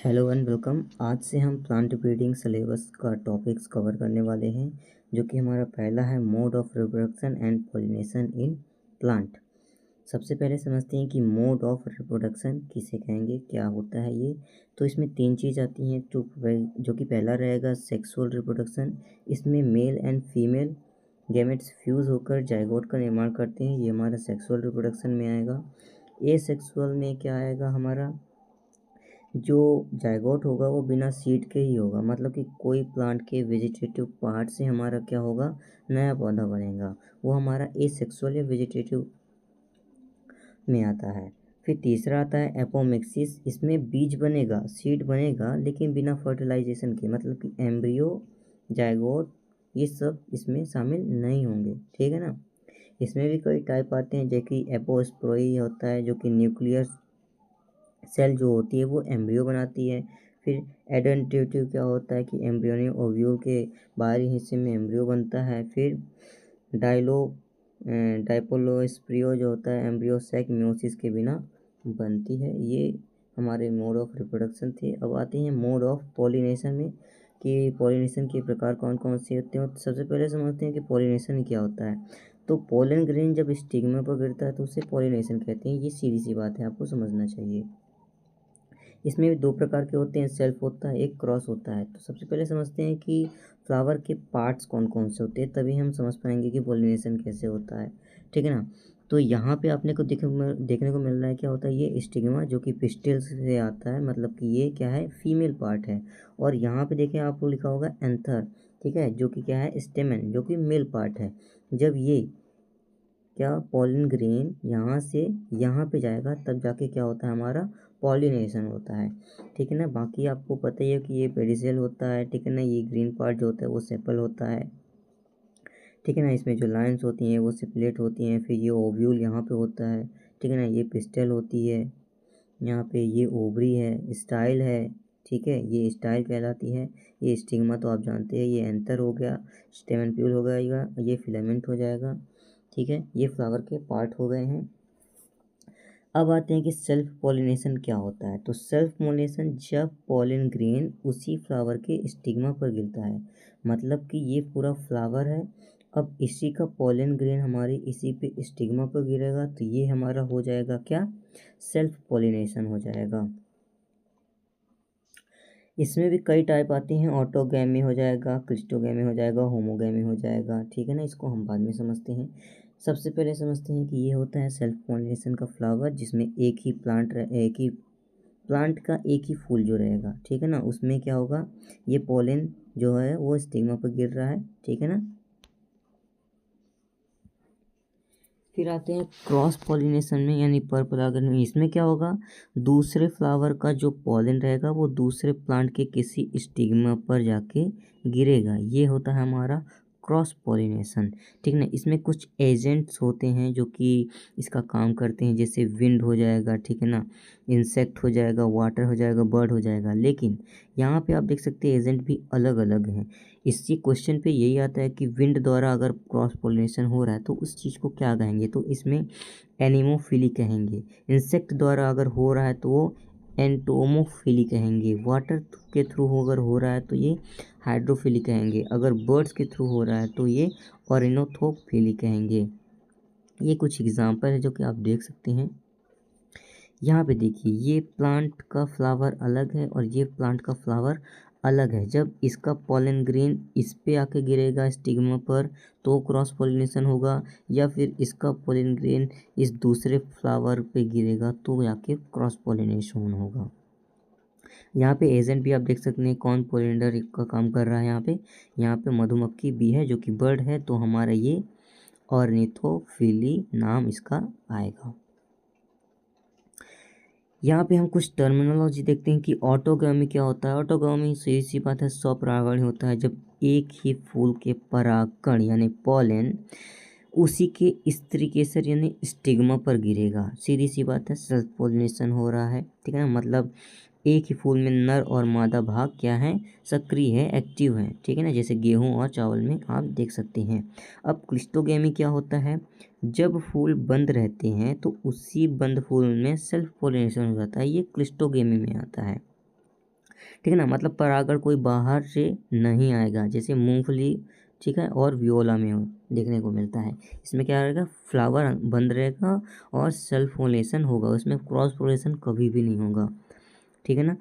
Hello and welcome. आज से हम प्लांट ब्रीडिंग सिलेबस का टॉपिक्स कवर करने वाले हैं, जो कि हमारा पहला है mode of reproduction and pollination in plant. सबसे पहले समझते हैं कि मोड ऑफ रिप्रोडक्शन किसे कहेंगे, क्या होता है ये। तो इसमें तीन चीज़ आती हैं, जो कि पहला रहेगा सेक्सुअल रिप्रोडक्शन। इसमें male and female gametes fuse होकर जाइगोट का निर्माण करते हैं, ये हमारा सेक्सुअल रिप्रोडक्शन में आएगा। ए सेक्सुअल में क्या आएगा, हमारा जो जायगोट होगा वो बिना सीड के ही होगा, मतलब कि कोई प्लांट के वेजिटेटिव पार्ट से हमारा क्या होगा, नया पौधा बनेगा, वो हमारा एसेक्सुअल या वेजिटेटिव में आता है। फिर तीसरा आता है एपोमिक्सिस। इसमें बीज बनेगा, सीड बनेगा, लेकिन बिना फर्टिलाइजेशन के, मतलब कि एम्ब्रियो, जायगोट, ये सब इसमें शामिल नहीं होंगे। ठीक है ना। इसमें भी कई टाइप आते हैं, जैसे कि एपोस्पोरी होता है, जो कि न्यूक्लियर सेल जो होती है वो एम्ब्रियो बनाती है। फिर एडेंटेटिव क्या होता है कि एम्ब्रियोनिक ओव्यूल के बाहरी हिस्से में एम्ब्रियो बनता है। फिर डायलो डायपोलोस्प्रियो जो होता है एम्ब्रियो सैक म्योसिस के बिना बनती है। ये हमारे मोड ऑफ रिप्रोडक्शन थे। अब आते हैं मोड ऑफ पॉलिनेशन में, कि पॉलिनेशन के प्रकार कौन कौन से होते हैं। तो सबसे पहले समझते हैं कि पॉलिनेशन क्या होता है। तो पोलन ग्रेन जब स्टिग्मा पर गिरता है तो उसे पॉलिनेशन कहते हैं। ये सीधी सी बात है, आपको समझना चाहिए। इसमें भी दो प्रकार के होते हैं, सेल्फ होता है, एक क्रॉस होता है। तो सबसे पहले समझते हैं कि फ्लावर के पार्ट्स कौन कौन से होते हैं, तभी हम समझ पाएंगे कि पोलिनेशन कैसे होता है। ठीक है ना। तो यहाँ पे आपने को देखने को मिल रहा है क्या होता है, ये स्टिग्मा जो कि पिस्टिल से आता है, मतलब कि ये क्या है, फीमेल पार्ट है। और यहाँ पे देखें आपको लिखा होगा एंथर, ठीक है, जो कि क्या है, स्टेमन, जो कि मेल पार्ट है। जब ये क्या पॉलिन ग्रेन यहाँ से यहाँ पे जाएगा तब जाके क्या होता है, हमारा पॉलिनेशन होता है। ठीक है ना। बाकी आपको पता ही है कि ये पेडिसेल होता है, ठीक है ना। ये ग्रीन पार्ट जो होता है वो सेपल होता है, ठीक है ना। इसमें जो लाइन्स होती हैं वो सिपलेट होती हैं। फिर ये ओव्यूल यहाँ पे होता है, ठीक है ना। ये पिस्टल होती है, यहाँ पे ये ओवरी है, स्टाइल है, ठीक है, ये स्टाइल कहलाती है। ये स्टिग्मा तो आप जानते हैं, ये एंथर हो गया, स्टेमन प्यूल हो जाएगा, ये फिलामेंट हो जाएगा। ठीक है, ये फ्लावर के पार्ट हो गए हैं। अब आते हैं कि सेल्फ पॉलिनेशन क्या होता है। तो सेल्फ पॉलिनेशन जब पॉलिन ग्रेन उसी फ्लावर के स्टिग्मा पर गिरता है, मतलब कि ये पूरा फ्लावर है, अब इसी का पॉलिन ग्रेन हमारी इसी पे स्टिग्मा पर गिरेगा, तो ये हमारा हो जाएगा क्या, सेल्फ पॉलिनेशन हो जाएगा। इसमें भी कई टाइप आती हैं, ऑटोगैमी हो जाएगा, क्रिस्टोगैमी हो जाएगा, होमोगैमी हो जाएगा। ठीक है ना, इसको हम बाद में समझते हैं। सबसे पहले समझते हैं कि ये होता है सेल्फ पॉलिनेशन का फ्लावर, जिसमें एक ही प्लांट का एक ही फूल जो रहेगा, ठीक है ना। उसमें क्या होगा, ये पोलन जो है वो स्टिग्मा पर गिर रहा है, ठीक है ना। फिर आते हैं क्रॉस पॉलिनेशन में, यानी पर परागण में। इसमें क्या होगा, दूसरे फ्लावर का जो पॉलन रहेगा वो दूसरे प्लांट के किसी स्टिग्मा पर जाके गिरेगा, ये होता है हमारा क्रॉस पॉलिनेशन। ठीक ना। इसमें कुछ एजेंट्स होते हैं जो कि इसका काम करते हैं, जैसे विंड हो जाएगा, ठीक है ना, इंसेक्ट हो जाएगा, वाटर हो जाएगा, बर्ड हो जाएगा। लेकिन यहाँ पे आप देख सकते हैं एजेंट भी अलग अलग हैं। इसी क्वेश्चन पे यही आता है कि विंड द्वारा अगर क्रॉस पोलिनेशन हो रहा है तो उस चीज़ को क्या कहेंगे, तो इसमें एनिमोफिली कहेंगे। इंसेक्ट द्वारा अगर हो रहा है तो वो एंटोमोफिली कहेंगे। वाटर के थ्रू अगर हो रहा है तो ये हाइड्रोफिली कहेंगे। अगर बर्ड्स के थ्रू हो रहा है तो ये ऑरिनोथोफिली कहेंगे। ये कुछ एग्जाम्पल है जो कि आप देख सकते हैं। यहाँ पे देखिए, ये प्लांट का फ्लावर अलग है और ये प्लांट का फ्लावर अलग है। जब इसका पॉलन ग्रेन इस पे आके गिरेगा स्टिग्मा पर तो क्रॉस पोलिनेशन होगा, या फिर इसका पॉलन ग्रेन इस दूसरे फ्लावर पे गिरेगा तो जाके क्रॉस पोलिनेशन होगा। यहाँ पे एजेंट भी आप देख सकते हैं, कौन पोलिनेटर का काम कर रहा है। यहाँ पे मधुमक्खी भी है जो कि बर्ड है, तो हमारा ये ऑर्निथोफिली नाम इसका आएगा। यहाँ पे हम कुछ टर्मिनोलॉजी देखते हैं कि ऑटोगामी क्या होता है। ऑटोगामी सीधी सी बात है, स्वपरागण होता है। जब एक ही फूल के परागकण यानी पॉलन उसी के स्त्री केसर यानी स्टिग्मा पर गिरेगा, सीधी सी बात है, सेल्फ पोलिनेशन हो रहा है। ठीक है ना, मतलब एक ही फूल में नर और मादा भाग क्या है, सक्रिय है, एक्टिव है। ठीक है ना, जैसे गेहूं और चावल में आप देख सकते हैं। अब क्लिस्टोगेमी क्या होता है, जब फूल बंद रहते हैं तो उसी बंद फूल में सेल्फ पोलिनेशन हो जाता है, ये क्लिस्टोगेमी में आता है। ठीक है ना, मतलब परागण कोई बाहर से नहीं आएगा, जैसे मूंगफली, ठीक है, और वियोला में देखने को मिलता है। इसमें क्या रहेगा, फ्लावर बंद रहेगा और सेल्फ पोलिनेशन होगा, उसमें क्रॉस पोलिनेशन कभी भी नहीं होगा। ठीक है ना।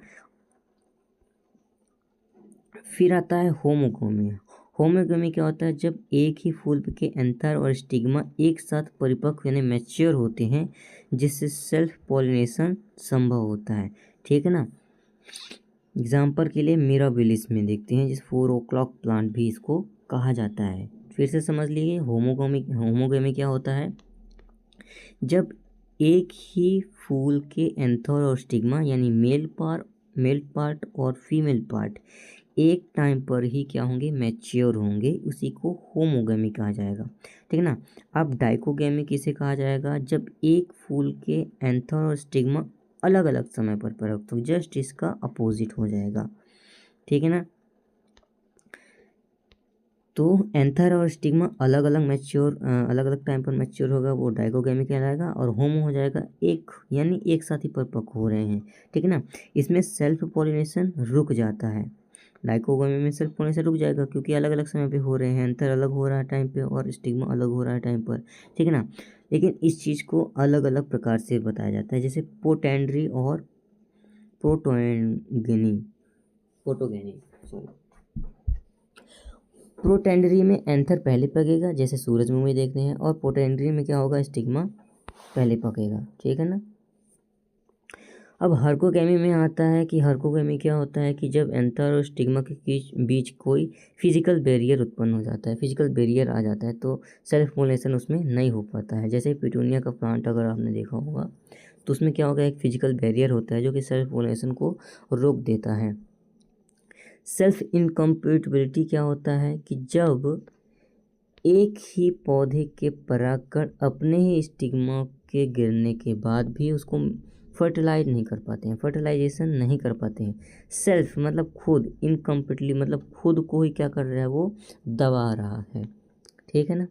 फिर आता है होमोगोमी। होमोगोमी क्या होता है, जब एक ही फूल के एंथर और स्टिग्मा एक साथ परिपक्व यानी मैच्योर होते हैं, जिससे सेल्फ पॉलिनेशन संभव होता है। ठीक है ना। एग्जाम्पल के लिए मिराबिलिस में देखते हैं, जिस 4 o'clock प्लांट भी इसको कहा जाता है। फिर से समझ लीजिए, होमोगोमी क्या होता है, जब एक ही फूल के एंथर और स्टिग्मा यानी मेल पार्ट और फीमेल पार्ट एक टाइम पर ही क्या होंगे, मैच्योर होंगे, उसी को होमोगेमी कहा जाएगा। ठीक है ना। अब डाइकोगेमी किसे कहा जाएगा, जब एक फूल के एंथर और स्टिग्मा अलग अलग समय पर प्रकट, तो जस्ट इसका अपोजिट हो जाएगा। ठीक है ना। तो एंथर और स्टिग्मा अलग अलग टाइम पर मैच्योर होगा, वो डाइकोगेमी कहलाएगा, और होमो हो जाएगा एक, यानी एक साथ ही परिपक्व हो रहे हैं। ठीक है ना। इसमें सेल्फ पॉलिनेशन रुक जाता है, डाइकोगेमी में सेल्फ पॉलिनेशन रुक जाएगा क्योंकि अलग अलग समय पे हो रहे हैं, एंथर अलग हो रहा है टाइम पे और स्टिग्मा अलग हो रहा है टाइम पर। ठीक है ना। लेकिन इस चीज़ को अलग अलग प्रकार से बताया जाता है, जैसे पोटेंड्री और प्रोटोगेनी सॉरी। प्रोटेंडरी में एंथर पहले पकेगा, जैसे सूरजमुखी देखते हैं, और पोटेंडरी में क्या होगा, स्टिग्मा पहले पकेगा। ठीक है ना। अब हर्कोगेमी में आता है कि हर्कोगेमी क्या होता है कि जब एंथर और स्टिग्मा के बीच कोई फिजिकल बैरियर उत्पन्न हो जाता है, फिजिकल बैरियर आ जाता है, तो सेल्फ पोलिनेशन उसमें नहीं हो पाता है। जैसे पिटूनिया का प्लांट अगर आपने देखा होगा, तो उसमें क्या होगा, एक फिजिकल बैरियर होता है जो कि सेल्फ पोलिनेशन को रोक देता है। सेल्फ इनकम्पेटिबिलिटी क्या होता है कि जब एक ही पौधे के परागकण अपने ही स्टिग्मा के गिरने के बाद भी उसको फर्टिलाइज नहीं कर पाते हैं, फर्टिलाइजेशन नहीं कर पाते हैं। सेल्फ मतलब खुद, इनकम्प्लीटली मतलब खुद को ही क्या कर रहा है, वो दबा रहा है। ठीक है ना।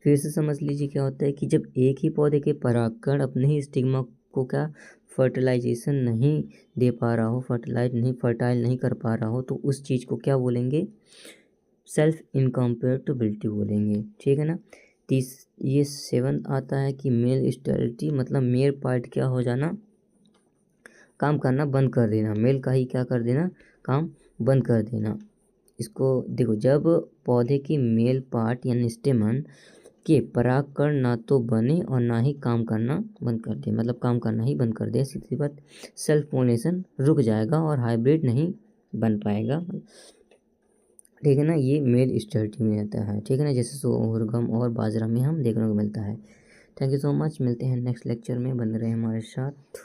फिर से समझ लीजिए क्या होता है कि जब एक ही पौधे के परागकण अपने ही स्टिग्मा को क्या फर्टिलाइजेशन नहीं दे पा रहा हो, फर्टाइल नहीं कर पा रहा हो, तो उस चीज़ को क्या बोलेंगे, सेल्फ इनकम्पेटिबिलिटी बोलेंगे। ठीक है ना। ये 7 आता है कि मेल स्टेरिलिटी, मतलब मेल पार्ट क्या हो जाना, काम करना बंद कर देना, मेल का ही क्या कर देना, काम बंद कर देना। इसको देखो, जब पौधे की मेल पार्ट यानी स्टेमन के परागकण ना तो बने और ना ही काम करना बंद कर दे, मतलब काम करना ही बंद कर दे, सीधी बात, सेल्फ पोलिनेशन रुक जाएगा और हाइब्रिड नहीं बन पाएगा। ठीक है ना। ये मेल स्टेरिलिटी में आता है। ठीक है ना, जैसे सोरगम और बाजरा में हम देखने को मिलता है। थैंक यू सो मच, मिलते हैं नेक्स्ट लेक्चर में, बने रहे हमारे साथ।